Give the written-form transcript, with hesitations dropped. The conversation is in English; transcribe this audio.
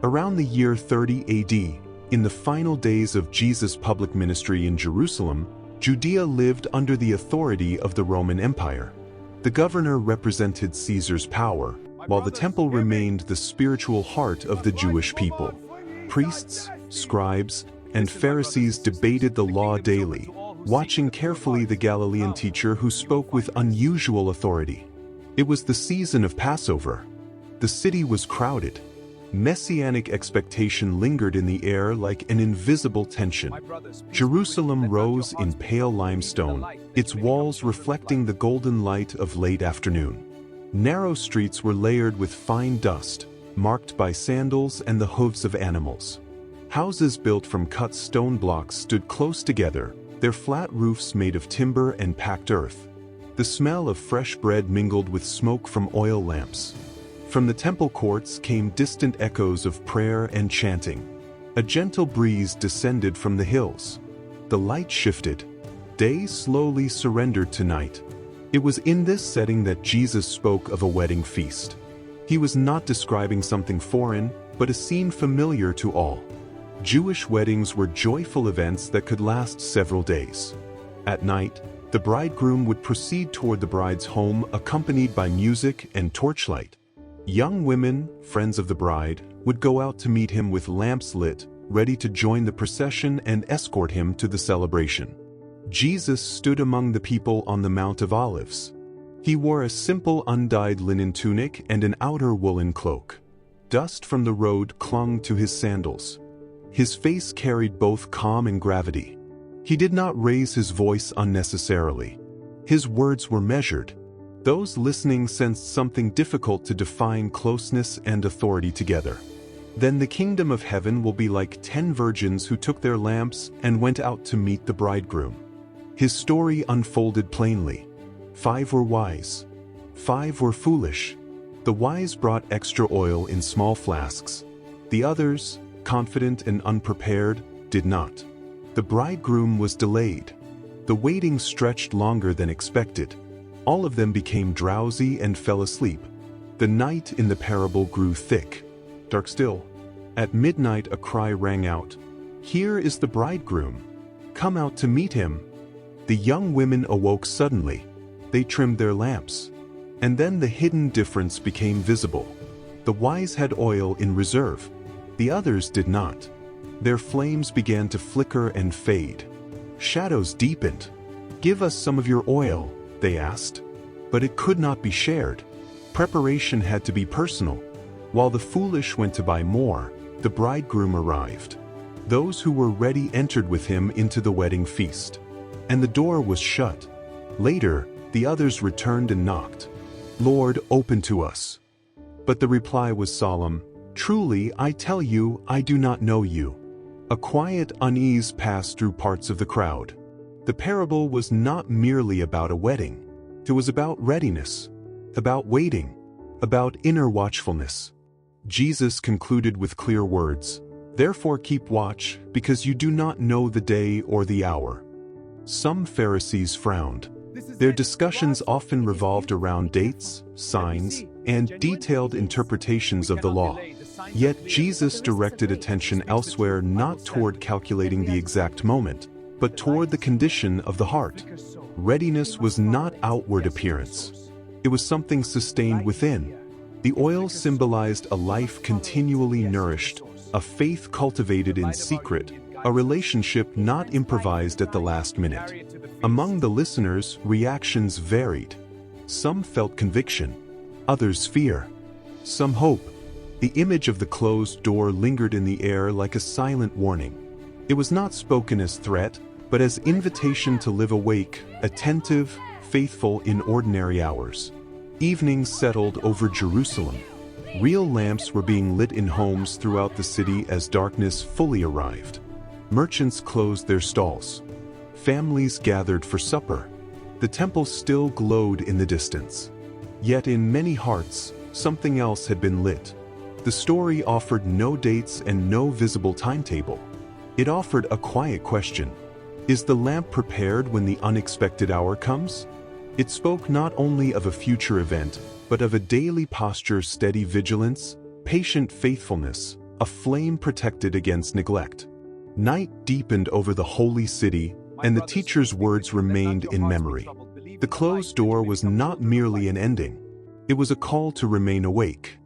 Around the year 30 AD, in the final days of Jesus' public ministry in Jerusalem, Judea lived under the authority of the Roman Empire. The governor represented Caesar's power, while the temple remained the spiritual heart of the Jewish people. Priests, scribes, and Pharisees debated the law daily, watching carefully the Galilean teacher who spoke with unusual authority. It was the season of Passover. The city was crowded. Messianic expectation lingered in the air like an invisible tension. Jerusalem rose in pale limestone, its walls reflecting the golden light of late afternoon. Narrow streets were layered with fine dust, marked by sandals and the hooves of animals. Houses built from cut stone blocks stood close together, their flat roofs made of timber and packed earth. The smell of fresh bread mingled with smoke from oil lamps. From the temple courts came distant echoes of prayer and chanting. A gentle breeze descended from the hills. The light shifted. Day slowly surrendered to night. It was in this setting that Jesus spoke of a wedding feast. He was not describing something foreign, but a scene familiar to all. Jewish weddings were joyful events that could last several days. At night, the bridegroom would proceed toward the bride's home accompanied by music and torchlight. Young women, friends of the bride, would go out to meet him with lamps lit, ready to join the procession and escort him to the celebration. Jesus stood among the people on the Mount of Olives. He wore a simple undyed linen tunic and an outer woolen cloak. Dust from the road clung to his sandals. His face carried both calm and gravity. He did not raise his voice unnecessarily. His words were measured. Those listening sensed something difficult to define: closeness and authority together. Then the kingdom of heaven will be like 10 virgins who took their lamps and went out to meet the bridegroom. His story unfolded plainly. 5 were wise. 5 were foolish. The wise brought extra oil in small flasks. The others, confident and unprepared, did not. The bridegroom was delayed. The waiting stretched longer than expected. All of them became drowsy and fell asleep. The night in the parable grew thick. Dark still. At midnight a cry rang out, "Here is the bridegroom. Come out to meet him." The young women awoke suddenly. They trimmed their lamps. And then the hidden difference became visible. The wise had oil in reserve. The others did not. Their flames began to flicker and fade. Shadows deepened. "Give us some of your oil," they asked. But it could not be shared. Preparation had to be personal. While the foolish went to buy more, the bridegroom arrived. Those who were ready entered with him into the wedding feast. And the door was shut. Later, the others returned and knocked. "Lord, open to us." But the reply was solemn, "Truly, I tell you, I do not know you." A quiet unease passed through parts of the crowd. The parable was not merely about a wedding. It was about readiness, about waiting, about inner watchfulness. Jesus concluded with clear words, "Therefore keep watch, because you do not know the day or the hour." Some Pharisees frowned. Their discussions often revolved around dates, signs, and detailed interpretations of the law. Yet Jesus directed attention elsewhere, not toward calculating the exact moment, but toward the condition of the heart. Readiness was not outward appearance. It was something sustained within. The oil symbolized a life continually nourished, a faith cultivated in secret, a relationship not improvised at the last minute. Among the listeners, reactions varied. Some felt conviction, others fear, some hope. The image of the closed door lingered in the air like a silent warning. It was not spoken as threat, but as invitation to live awake, attentive, faithful in ordinary hours. Evening settled over Jerusalem. Real lamps were being lit in homes throughout the city as darkness fully arrived. Merchants closed their stalls. Families gathered for supper. The temple still glowed in the distance. Yet in many hearts, something else had been lit. The story offered no dates and no visible timetable. It offered a quiet question. Is the lamp prepared when the unexpected hour comes? It spoke not only of a future event, but of a daily posture: steady vigilance, patient faithfulness, a flame protected against neglect. Night deepened over the holy city, and the teacher's words remained in memory. The closed door was not merely an ending. It was a call to remain awake.